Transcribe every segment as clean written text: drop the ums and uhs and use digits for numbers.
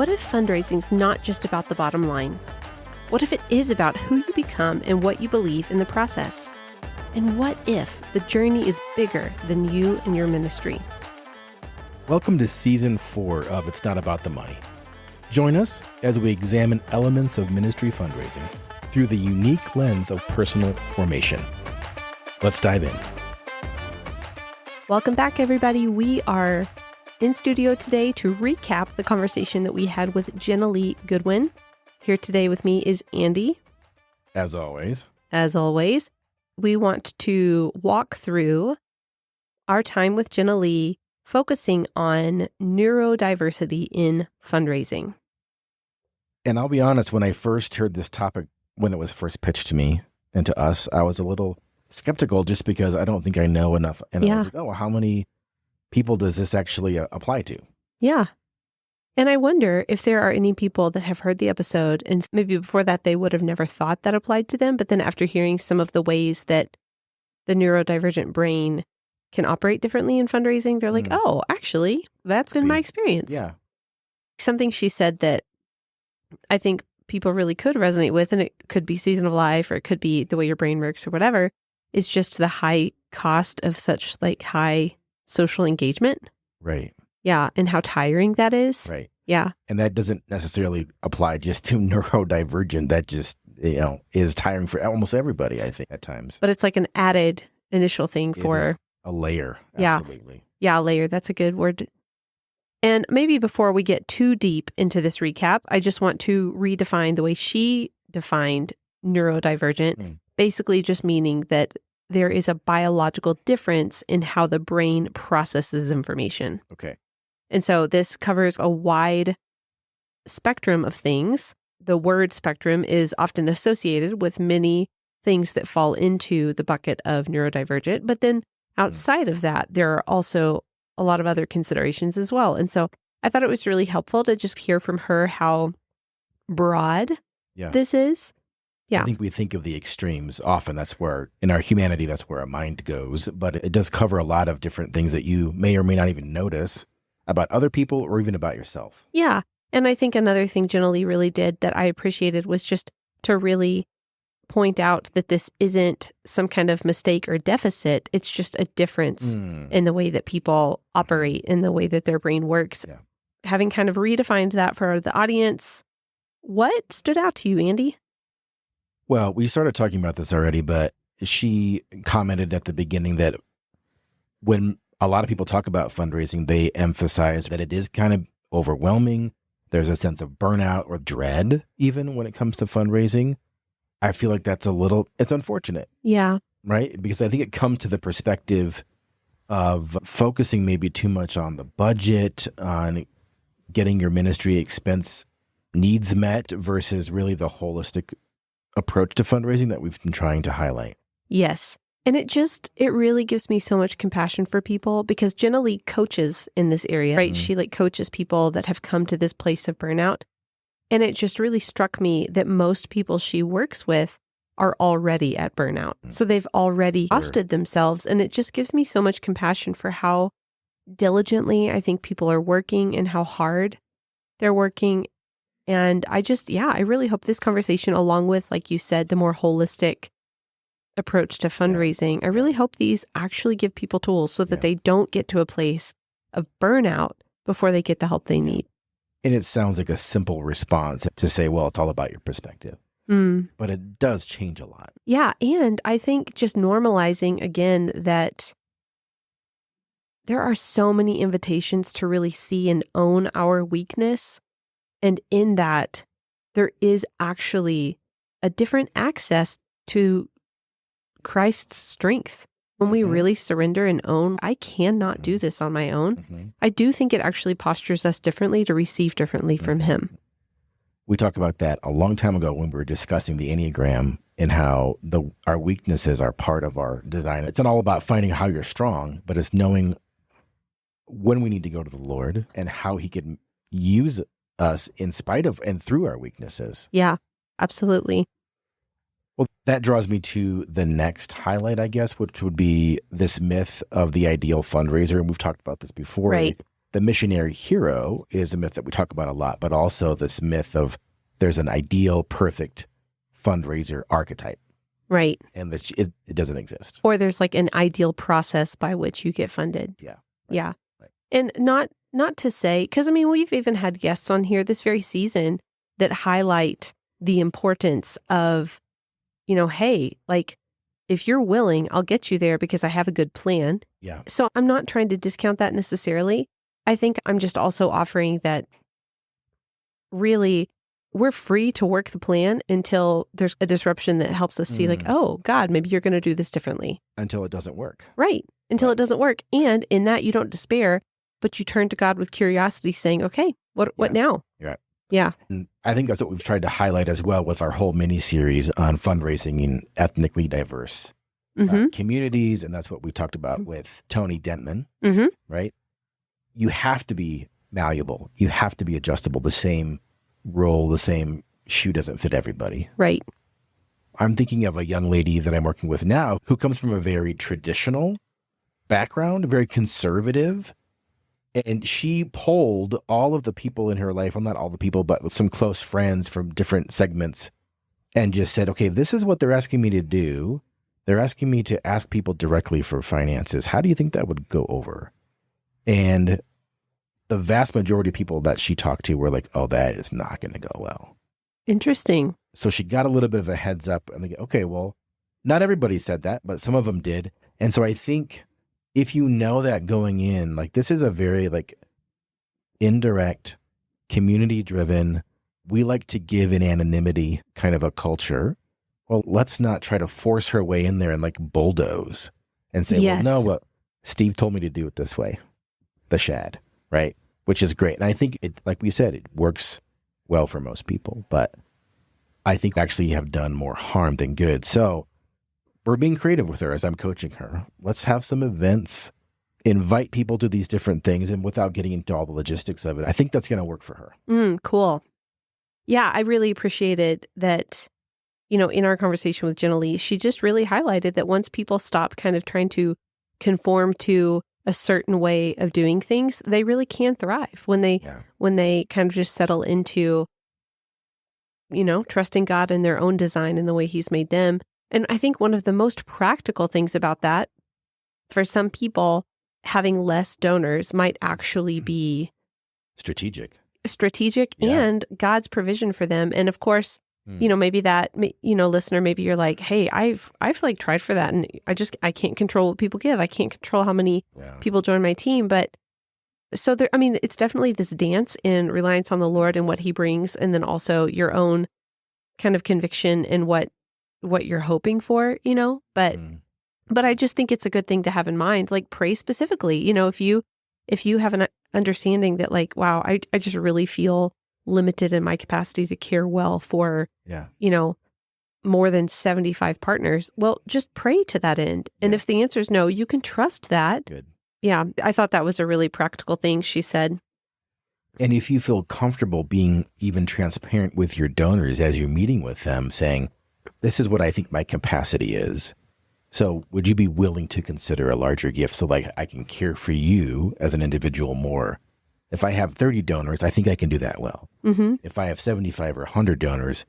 What if fundraising's not just about the bottom line? What if it is about who you become and what you believe in the process? And what if the journey is bigger than you and your ministry? Welcome to Season 4 of It's Not About the Money. Join us as we examine elements of ministry fundraising through the unique lens of personal formation. Let's dive in. Welcome back, everybody. We are in studio today to recap the conversation that we had with Jenna Lee Goodwin. Here today with me is Andy. As always, we want to walk through our time with Jenna Lee, focusing on neurodiversity in fundraising. And I'll be honest, when I first heard this topic, when it was first pitched to me and to us, I was a little skeptical just because I don't think I know enough. And I was like, oh, how many people does this actually apply to? Yeah. And I wonder if there are any people that have heard the episode and maybe before that they would have never thought that applied to them. But then after hearing some of the ways that the neurodivergent brain can operate differently in fundraising, they're like, oh, actually, that's been my experience. Yeah. Something she said that I think people really could resonate with, and it could be season of life or it could be the way your brain works or whatever, is just the high cost of such high social engagement. Right. Yeah. And how tiring that is. Right. Yeah. And that doesn't necessarily apply just to neurodivergent. That just, is tiring for almost everybody, I think, at times. But it's like an added initial thing for a layer. Yeah. Absolutely. Yeah. A layer. That's a good word. And maybe before we get too deep into this recap, I just want to redefine the way she defined neurodivergent, basically just meaning that there is a biological difference in how the brain processes information. Okay. And so this covers a wide spectrum of things. The word spectrum is often associated with many things that fall into the bucket of neurodivergent. But then outside of that, there are also a lot of other considerations as well. And so I thought it was really helpful to just hear from her how broad this is. Yeah. I think we think of the extremes often. That's where, in our humanity, that's where our mind goes. But it does cover a lot of different things that you may or may not even notice about other people or even about yourself. Yeah. And I think another thing Jenna Lee really did that I appreciated was just to really point out that this isn't some kind of mistake or deficit. It's just a difference in the way that people operate, in the way that their brain works. Yeah. Having kind of redefined that for the audience, what stood out to you, Andy? Well, we started talking about this already, but she commented at the beginning that when a lot of people talk about fundraising, they emphasize that it is kind of overwhelming. There's a sense of burnout or dread, even when it comes to fundraising. I feel like it's unfortunate. Yeah. Right? Because I think it comes to the perspective of focusing maybe too much on the budget, on getting your ministry expense needs met versus really the holistic approach to fundraising that we've been trying to highlight. Yes. And it really gives me so much compassion for people because Jenna Lee coaches in this area, right? She coaches people that have come to this place of burnout. And it just really struck me that most people she works with are already at burnout. So they've already exhausted themselves. And it just gives me so much compassion for how diligently I think people are working and how hard they're working. And I really hope this conversation, along with, like you said, the more holistic approach to fundraising, I really hope these actually give people tools so that they don't get to a place of burnout before they get the help they need. And it sounds like a simple response to say, well, it's all about your perspective. But it does change a lot. Yeah. And I think just normalizing again that there are so many invitations to really see and own our weakness. And in that, there is actually a different access to Christ's strength. When we really surrender and own, I cannot do this on my own. I do think it actually postures us differently to receive differently from Him. We talked about that a long time ago when we were discussing the Enneagram and how our weaknesses are part of our design. It's not all about finding how you're strong, but it's knowing when we need to go to the Lord and how He can use us in spite of and through our weaknesses. Yeah, absolutely. Well, that draws me to the next highlight, I guess, which would be this myth of the ideal fundraiser. And we've talked about this before. Right. the missionary hero is a myth that we talk about a lot, but also this myth of there's an ideal, perfect fundraiser archetype. Right. And it doesn't exist. Or there's like an ideal process by which you get funded. Yeah. Right, yeah. Right. And not to say, because I mean, we've even had guests on here this very season that highlight the importance of, hey, like if you're willing, I'll get you there because I have a good plan. Yeah. So I'm not trying to discount that necessarily. I think I'm just also offering that really we're free to work the plan until there's a disruption that helps us see like, oh, God, maybe you're going to do this differently. Until it doesn't work. Right. Until it doesn't work. And in that, you don't despair, but you turn to God with curiosity saying, okay, what now? Right. Yeah. And I think that's what we've tried to highlight as well with our whole mini-series on fundraising in ethnically diverse communities. And that's what we talked about with Tony Dentman, right? You have to be malleable. You have to be adjustable. The same role, the same shoe doesn't fit everybody. Right. I'm thinking of a young lady that I'm working with now who comes from a very traditional background, very conservative. And she polled all of the people in her life, well, not all the people, but some close friends from different segments, and just said, okay, this is what they're asking me to do. They're asking me to ask people directly for finances. How do you think that would go over? And the vast majority of people that she talked to were like, oh, that is not going to go well. Interesting. So she got a little bit of a heads up and they go, okay, well, not everybody said that, but some of them did. And so I think if you know that going in, like this is a very like indirect, community-driven, we like to give in anonymity kind of a culture. Well, let's not try to force her way in there and like bulldoze and say, well, no, what Steve told me to do it this way, the shad, right? Which is great. And I think it, like we said, it works well for most people, but I think actually you have done more harm than good. So we're being creative with her as I'm coaching her. Let's have some events, invite people to these different things, and without getting into all the logistics of it, I think that's going to work for her. Cool. Yeah, I really appreciated that, in our conversation with Jenna Lee, she just really highlighted that once people stop kind of trying to conform to a certain way of doing things, they really can thrive when they kind of just settle into, trusting God in their own design and the way He's made them. And I think one of the most practical things about that, for some people, having less donors might actually be strategic and God's provision for them. And of course, maybe that, listener, maybe you're like, hey, I've like tried for that. And I can't control what people give. I can't control how many people join my team. But so there, it's definitely this dance in reliance on the Lord and what He brings. And then also your own kind of conviction in what you're hoping for, but I just think it's a good thing to have in mind, like pray specifically, if you have an understanding that like, wow, I just really feel limited in my capacity to care well for, more than 75 partners. Well, just pray to that end. And if the answer is no, you can trust that. Good. Yeah. I thought that was a really practical thing she said. And if you feel comfortable being even transparent with your donors as you're meeting with them, saying, this is what I think my capacity is. So would you be willing to consider a larger gift so like I can care for you as an individual more? If I have 30 donors, I think I can do that well. If I have 75 or 100 donors,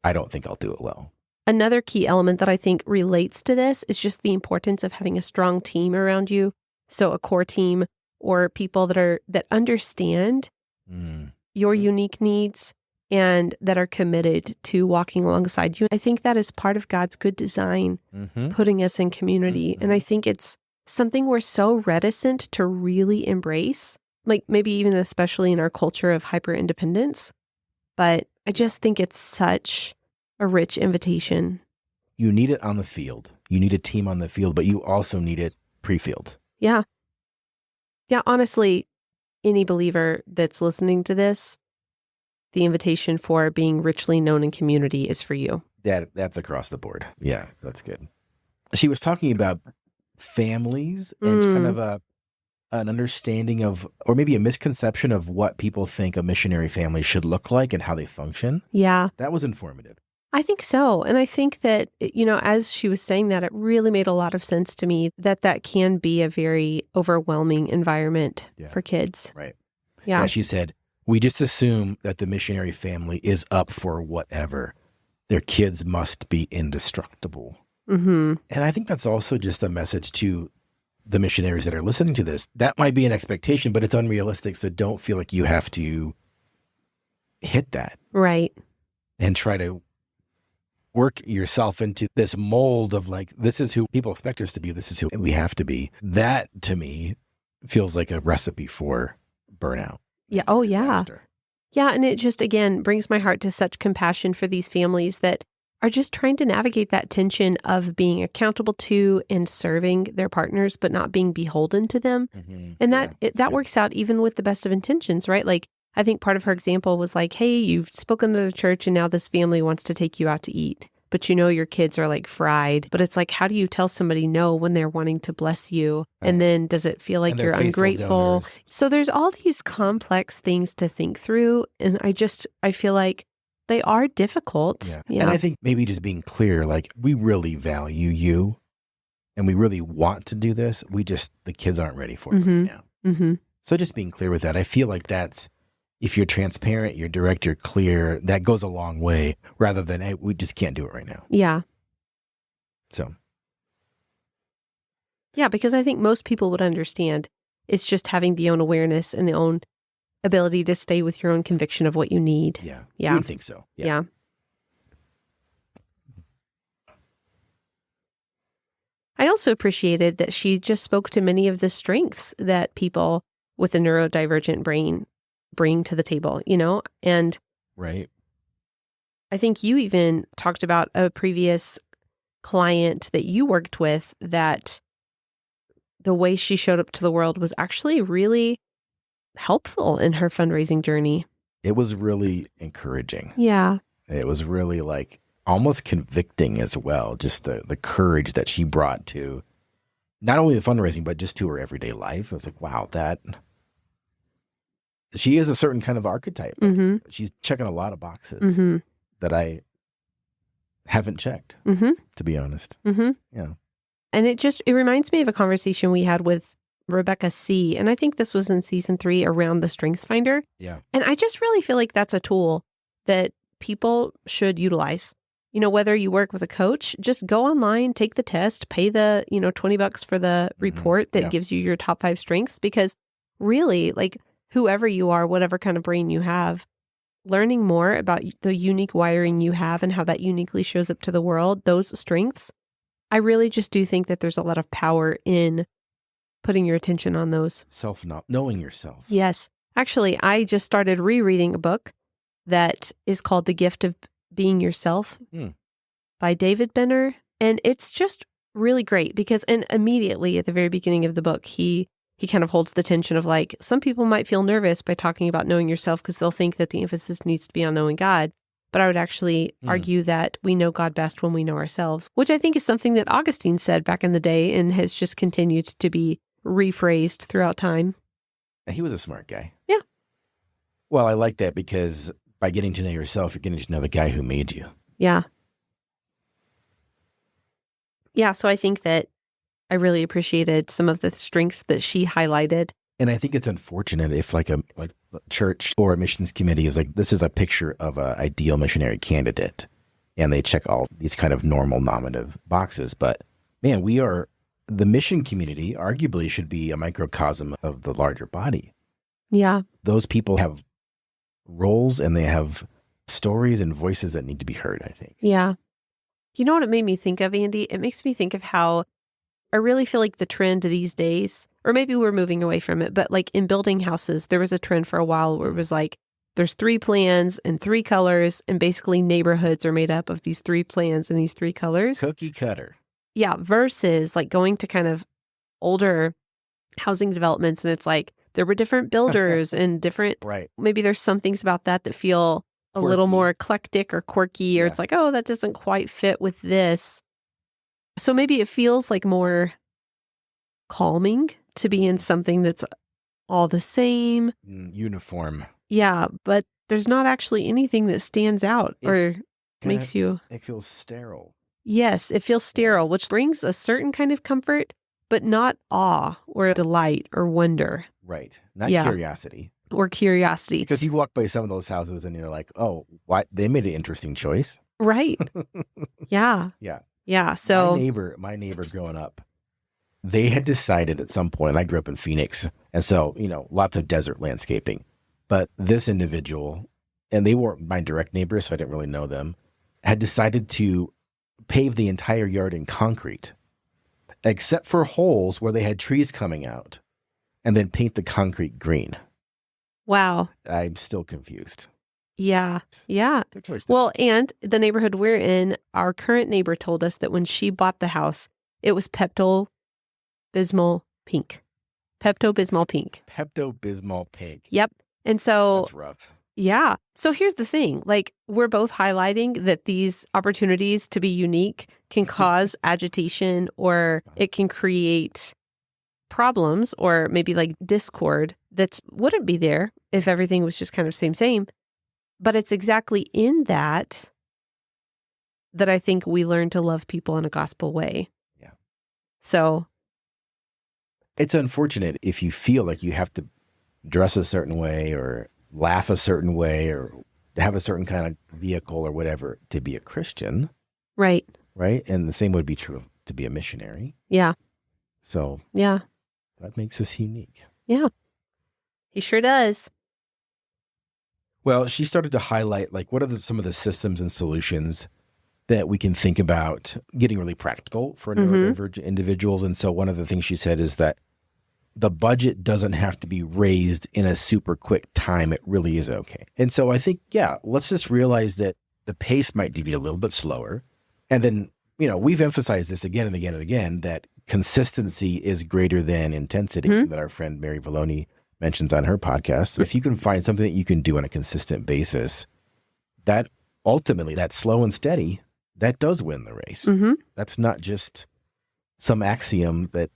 I don't think I'll do it well. Another key element that I think relates to this is just the importance of having a strong team around you. So a core team or people that understand your unique needs and that are committed to walking alongside you. I think that is part of God's good design, putting us in community. And I think it's something we're so reticent to really embrace, like maybe even especially in our culture of hyper-independence. But I just think it's such a rich invitation. You need it on the field. You need a team on the field, but you also need it pre-field. Yeah. Yeah, honestly, any believer that's listening to this, the invitation for being richly known in community is for you. That's across the board. Yeah, that's good. She was talking about families and kind of an understanding of, or maybe a misconception of what people think a missionary family should look like and how they function. Yeah. That was informative. I think so. And I think that, as she was saying that, it really made a lot of sense to me that can be a very overwhelming environment for kids. Right. Yeah. She said, we just assume that the missionary family is up for whatever. Their kids must be indestructible. Mm-hmm. And I think that's also just a message to the missionaries that are listening to this. That might be an expectation, but it's unrealistic. So don't feel like you have to hit that. Right. And try to work yourself into this mold of like, this is who people expect us to be. This is who we have to be. That to me feels like a recipe for burnout. Yeah. Oh, yeah. Yeah. And it just, again, brings my heart to such compassion for these families that are just trying to navigate that tension of being accountable to and serving their partners, but not being beholden to them. Mm-hmm. And that works out even with the best of intentions, right? Like, I think part of her example was like, hey, you've spoken to the church and now this family wants to take you out to eat, but your kids are like fried. But it's like, how do you tell somebody no when they're wanting to bless you? Right. And then does it feel like you're ungrateful? Donors. So there's all these complex things to think through. And I feel like they are difficult. Yeah. Yeah. And I think maybe just being clear, like, we really value you and we really want to do this. The kids aren't ready for it right now. Mm-hmm. So just being clear with that, I feel like that's, if you're transparent, you're direct, you're clear, that goes a long way rather than, hey, we just can't do it right now. Yeah. So. Yeah, because I think most people would understand. It's just having the own awareness and the own ability to stay with your own conviction of what you need. Yeah. Yeah. You would think so. Yeah. I also appreciated that she just spoke to many of the strengths that people with a neurodivergent brain bring to the table, and right. I think you even talked about a previous client that you worked with that the way she showed up to the world was actually really helpful in her fundraising journey. It was really encouraging. Yeah. It was really like almost convicting as well. Just the courage that she brought to not only the fundraising, but just to her everyday life. I was like, wow, she is a certain kind of archetype. Mm-hmm. She's checking a lot of boxes that I haven't checked, to be honest. Mm-hmm. Yeah. And it reminds me of a conversation we had with Rebecca C. And I think this was in season 3 around the Strengths Finder. Yeah. And I just really feel like that's a tool that people should utilize. Whether you work with a coach, just go online, take the test, pay the, $20 for the report that gives you your top 5 strengths. Because really, like, whoever you are, whatever kind of brain you have, learning more about the unique wiring you have and how that uniquely shows up to the world, those strengths, I really just do think that there's a lot of power in putting your attention on those. Knowing yourself. Yes. Actually, I just started rereading a book that is called The Gift of Being Yourself by David Benner. And it's just really great because, and immediately at the very beginning of the book, he kind of holds the tension of like, some people might feel nervous by talking about knowing yourself because they'll think that the emphasis needs to be on knowing God. But I would actually argue that we know God best when we know ourselves, which I think is something that Augustine said back in the day and has just continued to be rephrased throughout time. He was a smart guy. Yeah. Well, I like that because by getting to know yourself, you're getting to know the guy who made you. Yeah. Yeah, so I think that I really appreciated some of the strengths that she highlighted. And I think it's unfortunate if like a church or a missions committee is like, this is a picture of an ideal missionary candidate. And they check all these kind of normal nominative boxes. But man, the mission community arguably should be a microcosm of the larger body. Yeah. Those people have roles and they have stories and voices that need to be heard, I think. Yeah. You know what it made me think of, Andy? It makes me think of how I really feel like the trend these days, or maybe we're moving away from it, but like in building houses, there was a trend for a while where it was like, there's 3 plans and 3 colors, and basically neighborhoods are made up of these 3 plans and these 3 colors. Cookie cutter. Yeah, versus like going to kind of older housing developments, and it's like there were different builders and different, right. Maybe there's some things about that feel a quirky. Little more eclectic or quirky, or it's like, oh, that doesn't quite fit with this. So maybe it feels like more calming to be in something that's all the same. Uniform. Yeah, but there's not actually anything that stands out. Kind makes you... It feels sterile. Yes, it feels sterile, which brings a certain kind of comfort, but not awe or delight or wonder. Right. Not curiosity. Or curiosity. Because you walk by some of those houses and you're like, oh, what? They made an interesting choice. Right. Yeah. Yeah. Yeah. So my neighbor growing up, they had decided at some point, I grew up in Phoenix, and so, lots of desert landscaping. But this individual, and they weren't my direct neighbors, so I didn't really know them, had decided to pave the entire yard in concrete, except for holes where they had trees coming out, and then paint the concrete green. Wow. I'm still confused. Yeah. Yeah. Well, and the neighborhood we're in, our current neighbor told us that when she bought the house, it was Pepto-Bismol pink. Pepto-Bismol pink. Pepto-Bismol pink. Yep. And so... That's rough. Yeah. So here's the thing. Like, we're both highlighting that these opportunities to be unique can cause agitation, or it can create problems, or maybe like discord that wouldn't be there if everything was just kind of same. But it's exactly in that I think we learn to love people in a gospel way. Yeah. So it's unfortunate if you feel like you have to dress a certain way or laugh a certain way or have a certain kind of vehicle or whatever to be a Christian. Right. Right. And the same would be true to be a missionary. Yeah. So yeah, that makes us unique. Yeah. He sure does. Well, she started to highlight, like, what are some of the systems and solutions that we can think about getting really practical for neurodivergent individuals. And so one of the things she said is that the budget doesn't have to be raised in a super quick time. It really is okay. And so I think, let's just realize that the pace might be a little bit slower. And then, we've emphasized this again and again and again, that consistency is greater than intensity, that our friend Mary Valloni mentions on her podcast. If you can find something that you can do on a consistent basis, that ultimately, that slow and steady, that does win the race. That's not just some axiom that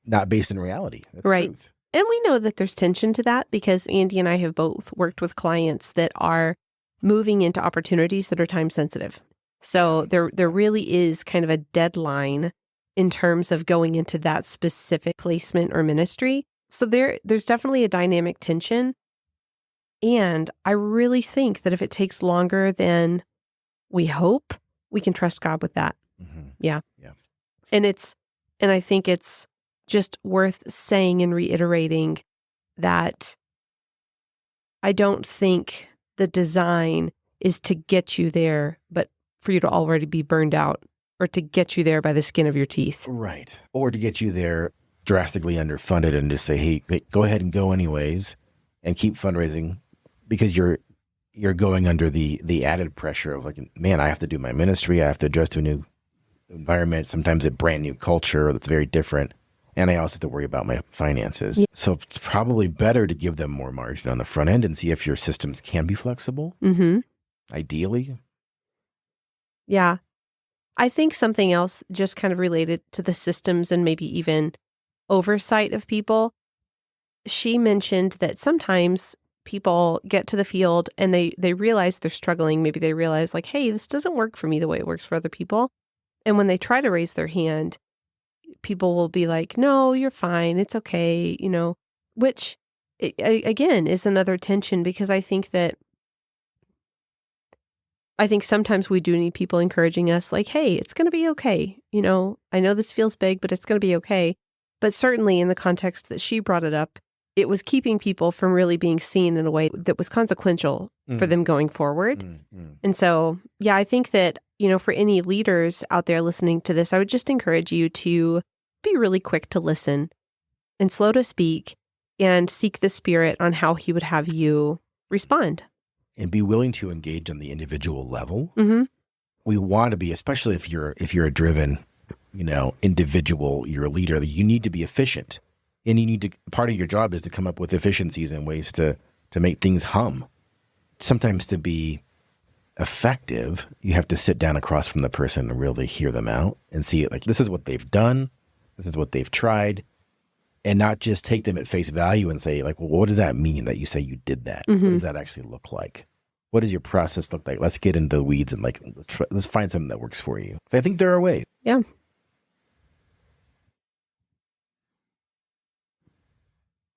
not based in reality. That's right. Truth. And we know that there's tension to that because Andy and I have both worked with clients that are moving into opportunities that are time sensitive. So there really is kind of a deadline in terms of going into that specific placement or ministry. So there's definitely a dynamic tension. And I really think that if it takes longer than we hope, we can trust God with that. Yeah. And I think it's just worth saying and reiterating that I don't think the design is to get you there, but for you to already be burned out, or to get you there by the skin of your teeth. Right. Or to get you there drastically underfunded and just say, hey, go ahead and go anyways and keep fundraising because you're going under the added pressure of like, man, I have to do my ministry. I have to adjust to a new environment, sometimes a brand new culture that's very different. And I also have to worry about my finances. Yeah. So it's probably better to give them more margin on the front end and see if your systems can be flexible. Ideally. Yeah. I think something else just kind of related to the systems and maybe even oversight of people. She mentioned that sometimes people get to the field and they realize they're struggling. Maybe they realize like, hey, this doesn't work for me the way it works for other people. And when they try to raise their hand, people will be like, no, you're fine. It's okay. Which again is another tension because I think sometimes we do need people encouraging us like, hey, it's going to be okay. I know this feels big, but it's going to be okay. But certainly in the context that she brought it up, it was keeping people from really being seen in a way that was consequential for them going forward. And so, I think that, for any leaders out there listening to this, I would just encourage you to be really quick to listen and slow to speak and seek the Spirit on how He would have you respond. And be willing to engage on the individual level. We want to be, especially if you're a driven, individual, you're a leader, you need to be efficient. And you need to, part of your job is to come up with efficiencies and ways to make things hum. Sometimes to be effective, you have to sit down across from the person and really hear them out and see it like, this is what they've done. This is what they've tried. And not just take them at face value and say like, well, what does that mean that you say you did that? What does that actually look like? What does your process look like? Let's get into the weeds and let's find something that works for you. So I think there are ways. Yeah.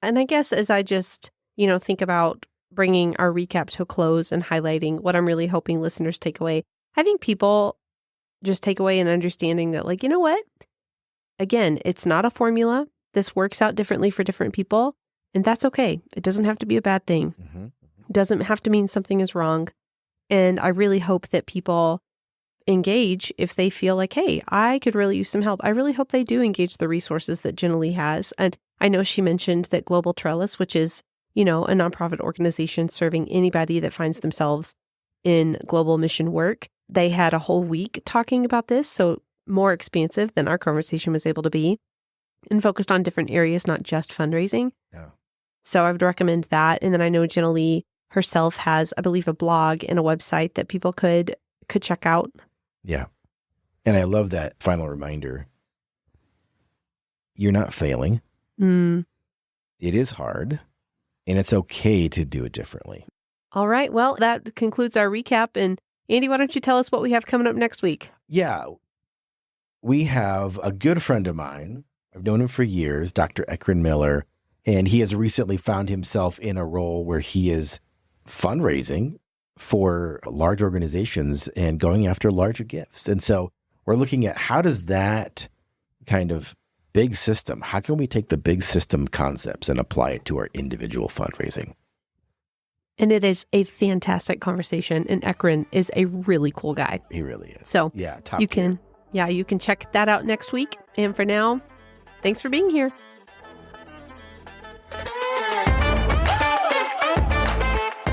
And I guess as I just, think about bringing our recap to a close and highlighting what I'm really hoping listeners take away, I think people just take away an understanding that, you know what? Again, it's not a formula. This works out differently for different people, and that's okay. It doesn't have to be a bad thing. Mm-hmm. It doesn't have to mean something is wrong. And I really hope that people engage if they feel like, hey, I could really use some help. I really hope they do engage the resources that Jenna Lee has. And I know she mentioned that Global Trellis, which is, a nonprofit organization serving anybody that finds themselves in global mission work, they had a whole week talking about this. So more expansive than our conversation was able to be, and focused on different areas, not just fundraising. Yeah. So I would recommend that. And then I know Jenna Lee herself has, I believe, a blog and a website that people could check out. Yeah. And I love that final reminder. You're not failing. It is hard, and it's okay to do it differently. All right. Well, that concludes our recap. And Andy, why don't you tell us what we have coming up next week? Yeah. We have a good friend of mine. I've known him for years, Dr. Ekron Miller, and he has recently found himself in a role where he is fundraising for large organizations and going after larger gifts. And so we're looking at how does that kind of big system, how can we take the big system concepts and apply it to our individual fundraising? And it is a fantastic conversation. And Ekron is a really cool guy. He really is. So yeah, top you tier. you can check that out next week. And for now, thanks for being here.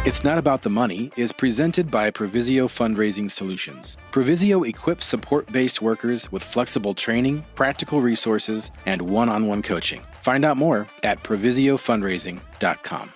It's Not About the Money is presented by Provisio Fundraising Solutions. Provisio equips support-based workers with flexible training, practical resources, and one-on-one coaching. Find out more at provisiofundraising.com.